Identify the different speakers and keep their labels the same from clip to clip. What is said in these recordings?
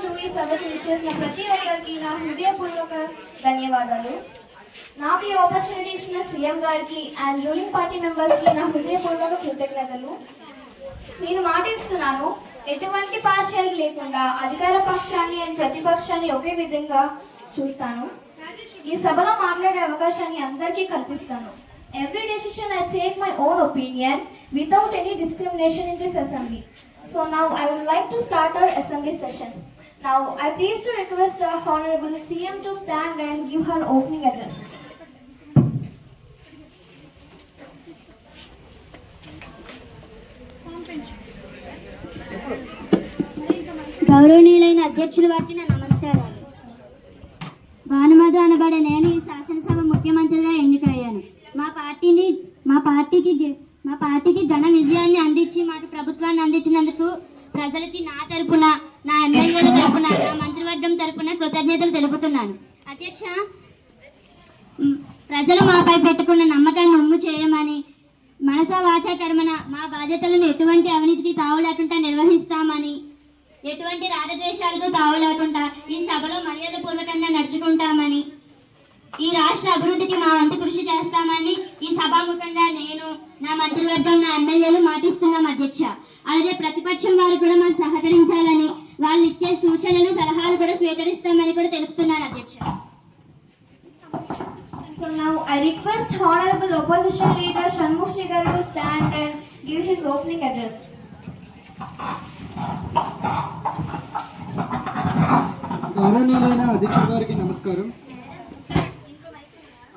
Speaker 1: ఈరోజు ఈ సభకు విచ్చేసిన ప్రతి ఒక్కరికి నా హృదయపూర్వక ధన్యవాదాలు. నాకు ఈ ఆపర్చునిటీ ఇచ్చిన సీఎం గారికి అండ్ రూలింగ్ పార్టీ మెంబర్స్కి నా హృదయపూర్వక కృతజ్ఞతలు. నేను మాటిస్తున్నాను, ఎటువంటి పార్షియాలిటీ లేకుండా అధికార పక్షాన్ని అండ్ ప్రతిపక్షాన్ని ఒకే విధంగా చూస్తాను. ఈ సభలో మాట్లాడే అవకాశాన్ని అందరికీ కల్పిస్తాను. Every decision I take my own opinion without any discrimination in this assembly. So now I would like to start our assembly session. Now I please to request our Honorable CM to stand and give her opening address.
Speaker 2: గౌరవనీయులైన అధ్యక్షుల వారికి నా నమస్కారాలు. భానుమధు అనబడే నేను ఈ శాసనసభ ముఖ్యమంత్రిగా ఎన్నికయ్యాను. మా పార్టీకి ఘన విజయాన్ని అందించి మాకు ప్రభుత్వాన్ని అందించినందుకు ప్రజలకి నా తరపున, నా ఎమ్మెల్యేల తరపున, నా మంత్రివర్గం తరపున కృతజ్ఞతలు తెలుపుతున్నాను. అధ్యక్ష, ప్రజలు మాపై పెట్టుకున్న నమ్మకాన్ని ఒమ్ము చేయమని మనసా వాచా కర్మన మా బాధ్యతలను ఎటువంటి అవినీతికి తావు లేకుండా నిర్వహిస్తామని, ఎటువంటి రాజద్వేషాలకు తావు లేకుండా ఈ సభలో మర్యాదపూర్వకంగా నడుచుకుంటామని, ఈ రాష్ట్ర అభివృద్ధికి మా వంతు కృషి చేస్తామని ఈ సభాముఖంగా నేను, నా మంత్రివర్గం, నా ఎమ్మెల్యేలు మాటిస్తున్నాం అధ్యక్ష. అలాగే ప్రతిపక్షం వారు కూడా మాకు సహకరించాలని, వాళ్ళు ఇచ్చే సూచనలు, సలహాలు కూడా స్వీకరిస్తామని కూడా తెలుపుతున్నాను అధ్యక్ష.
Speaker 1: So now I request Honorable Opposition Leader Shanmugh Sri garu to stand and give his opening address.
Speaker 3: గౌరవనీయులైన అధ్యక్షుల గారికి నమస్కారం.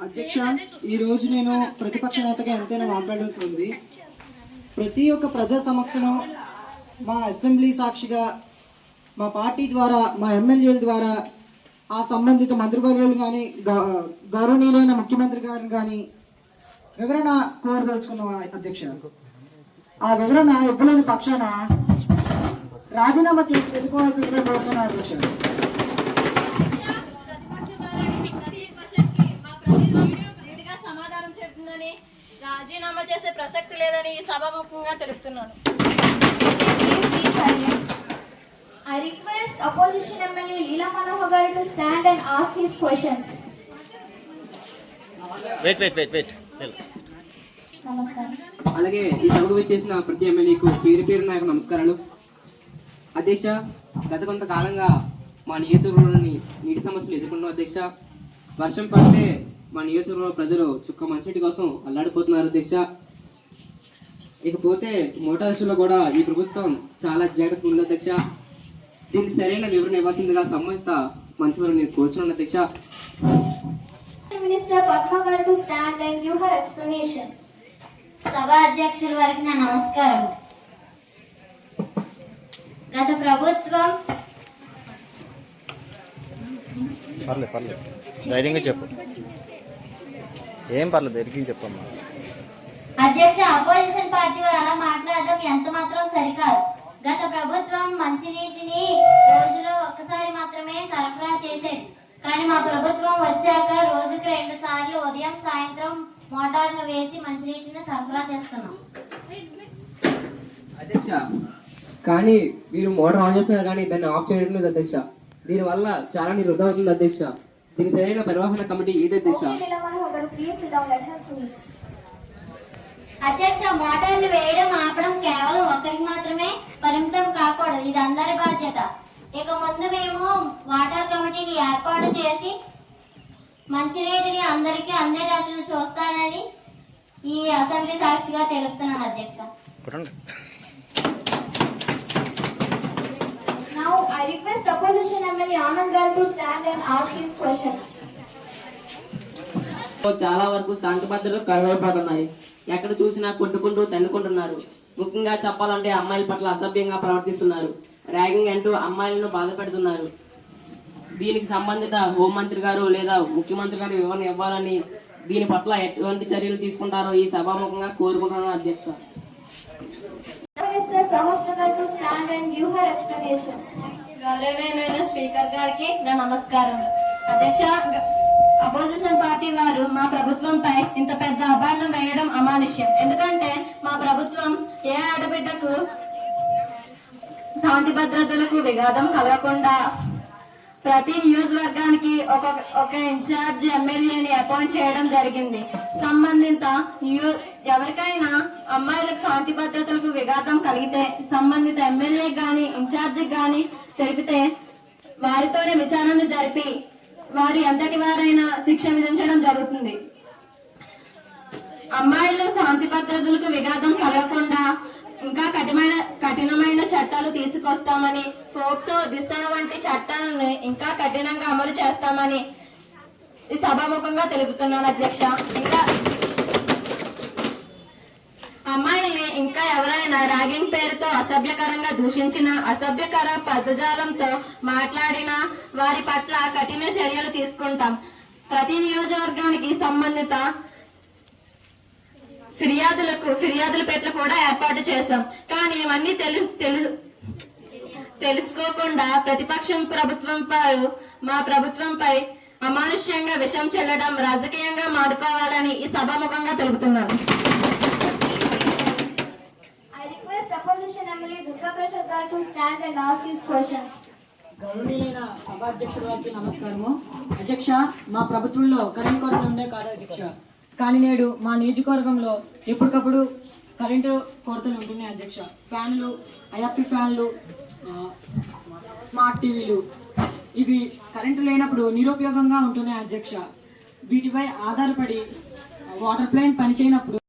Speaker 3: అధ్యక్ష, ఈరోజు నేను ప్రతిపక్ష నేతగా ఎంతైనా మాట్లాడాల్సి ఉంది. ప్రతి ఒక్క ప్రజా సమక్షంలో మా అసెంబ్లీ సాక్షిగా, మా పార్టీ ద్వారా, మా ఎమ్మెల్యేల ద్వారా, ఆ సంబంధిత మంత్రివర్యులు కానీ, గౌరవనీయులైన ముఖ్యమంత్రి గారిని కానీ వివరణ కోరదలుచుకున్నాం అధ్యక్ష. ఆ వివరణ ఇవ్వలేని పక్షాన రాజీనామా చేసి వెళ్ళిపోవాల్సిందిగా కోరుతున్నాను అధ్యక్ష.
Speaker 4: రాజీనామా చేసే ప్రసక్తి లేదని ఈ సభాముఖంగా తెలుపుతున్నాను.
Speaker 1: I request opposition MLA Leela Manohar garu to stand and ask his questions.
Speaker 5: Wait.
Speaker 1: నమస్కారం.
Speaker 6: అలాగే ఈ సభకు విచ్చేసిన ప్రతి ఎమ్మెల్యేకు పేరు పేరు నాకు నమస్కారాలు. అధ్యక్ష, గత కొంతకాలంగా మా నియోజకవర్గంలోని నీటి సమస్యలు ఎదుర్కొన్నాం అధ్యక్ష. వర్షం పడితే మా నియోజకవర్గంలో ప్రజలు చుక్క మంచినీటి కోసం అల్లాడిపోతున్నారు అధ్యక్ష. ఇకపోతే మోటార్ విషయంలో కూడా ఈ ప్రభుత్వం చాలా జాగ్రత్తగా ఉంది అధ్యక్ష. దీనికి సరైన వివరణ ఇవ్వాల్సిందిగా సంబంధిత మంత్రివర్గం నేను కోరుచున్నాను అధ్యక్ష.
Speaker 1: Minister Padma garu to stand and give her explanation.
Speaker 2: సభా అధ్యక్షుల వారికి నా నమస్కారం. గత ప్రభుత్వం
Speaker 5: పర్లేదు ధైర్యంగా చెప్పు, ఏం పర్లేదు, ఎరిగి చెప్పమ్మా.
Speaker 2: అధ్యక్ష, అపోజిషన్ పార్టీ వారు అలా మాట్లాడడం ఎంత మాత్రం సరికాదు. గత ప్రభుత్వం మంచినీటిని రోజులో ఒక్కసారి మాత్రమే సరఫరా చేసేది. కానీ మా ప్రభుత్వం వచ్చాక రోజుకి 2 సార్లు ఉదయం, సాయంత్రం మోటార్లు వేసి మంచినీటిని సరఫరా చేస్తున్నాం
Speaker 6: అధ్యక్ష. కానీ మీరు మోటార్ ఆన్ చేస్తున్నారు కానీ దాన్ని ఆఫ్ చేయడం లేదు అధ్యక్ష. దీనివల్ల చాలా నీరు వృధా అవుతుంది అధ్యక్ష. దీనికి సరైన పరివాహన కమిటీ ఏది అధ్యక్ష?
Speaker 1: Okay, Leela Manohar garu, please sit down, let her finish.
Speaker 2: అధ్యక్ష, మోటార్లు వేయడం, ఆపడం కేవలం ఒకరికి మాత్రమే పరిమితం కాకూడదు. ఇది అందరి బాధ్యత. ఇక ముందు మేము వాటర్ కమిటీని ఏర్పాటు చేసి మంచినీటిని అందరికీ అందేటట్లు చూస్తానని ఈ అసెంబ్లీ సాక్షిగా తెలుపుతున్నాను అధ్యక్ష.
Speaker 1: Now I request opposition MLA Anand garu to stand and ask his questions.
Speaker 7: చాలా వరకు శాంతి భద్రతలు కరువైపోతున్నాయి. ఎక్కడ చూసినా కొట్టుకుంటూ తన్నుకుంటున్నారు. ముఖ్యంగా చెప్పాలంటే అమ్మాయిల పట్ల అసభ్యంగా ప్రవర్తిస్తున్నారు. ర్యాగింగ్ అంటూ అమ్మాయిలను బాధ పెడుతున్నారు. దీనికి సంబంధిత హోంమంత్రి గారు లేదా ముఖ్యమంత్రి గారు వివరణ ఇవ్వాలని, దీని పట్ల ఎటువంటి చర్యలు తీసుకుంటారో ఈ సభాముఖంగా కోరుకుంటున్నాను అధ్యక్ష.
Speaker 1: Minister Sahasra garu to stand and give her explanation.
Speaker 4: గౌరవనీయులైన స్పీకర్ గారికి నా నమస్కారం. అధ్యక్ష, అపోజిషన్ పార్టీ వారు మా ప్రభుత్వంపై ఇంత పెద్ద అభాండం వేయడం అమానుష్యం. ఎందుకంటే మా ప్రభుత్వం ఏ ఆడబిడ్డకు శాంతి భద్రతలకు విఘాతం కలగకుండా ప్రతి నియోజకవర్గానికి ఒక ఇన్ఛార్జ్ ఎమ్మెల్యేని అపాయింట్ చేయడం జరిగింది. సంబంధిత ఎవరికైనా అమ్మాయిలకు శాంతి భద్రతలకు విఘాతం కలిగితే సంబంధిత ఎమ్మెల్యే గాని ఇన్ఛార్జి గాని తెలిపితే వారితోనే విచారణ జరిపి వారి అంతటి వారైనా శిక్ష విధించడం జరుగుతుంది. అమ్మాయిలు శాంతి భద్రతలకు విఘాతం కలగకుండా ఇంకా కఠినమైన చట్టాలు తీసుకొస్తామని, ఫోక్సో, దిశ వంటి చట్టాలను ఇంకా కఠినంగా అమలు చేస్తామని ఈ సభాముఖంగా తెలుపుతున్నాను అధ్యక్ష. ఇంకా అమ్మాయిల్ని ఇంకా ఎవరైనా ర్యాగింగ్ పేరుతో అసభ్యకరంగా దూషించిన, అసభ్యకర పదజాలంతో మాట్లాడినా వారి పట్ల కఠిన చర్యలు తీసుకుంటాం. ప్రతి నియోజకవర్గానికి సంబంధిత ఫిర్యాదుల పెట్లు కూడా ఏర్పాటు చేశాం. కానీ ఇవన్నీ తెలుసుకోకుండా ప్రతిపక్షం మా ప్రభుత్వంపై అమానుష్యంగా విషం చెల్లడం రాజకీయంగా మాడుకోవాలని ఈ సభాముఖంగా తెలుపుతున్నాను.
Speaker 1: I request opposition MLA Durga Prasad garu to stand and ask his questions.
Speaker 3: గౌరవనీయులైన సభాధ్యక్షుడు వారికి నమస్కారము. అధ్యక్ష, మా ప్రభుత్వంలో కరెంట్ కొరతలు ఉండే కాదు అధ్యక్ష. కానీ నేడు మా నియోజకవర్గంలో ఎప్పటికప్పుడు కరెంటు కొరతలు ఉంటున్నాయి అధ్యక్ష. ఫ్యాన్లు, ఐఆర్పి ఫ్యాన్లు, స్మార్ట్ టీవీలు ఇవి కరెంటు లేనప్పుడు నిరుపయోగంగా ఉంటున్నాయి అధ్యక్ష. వీటిపై ఆధారపడి వాటర్ ప్లాంట్ పనిచేయనప్పుడు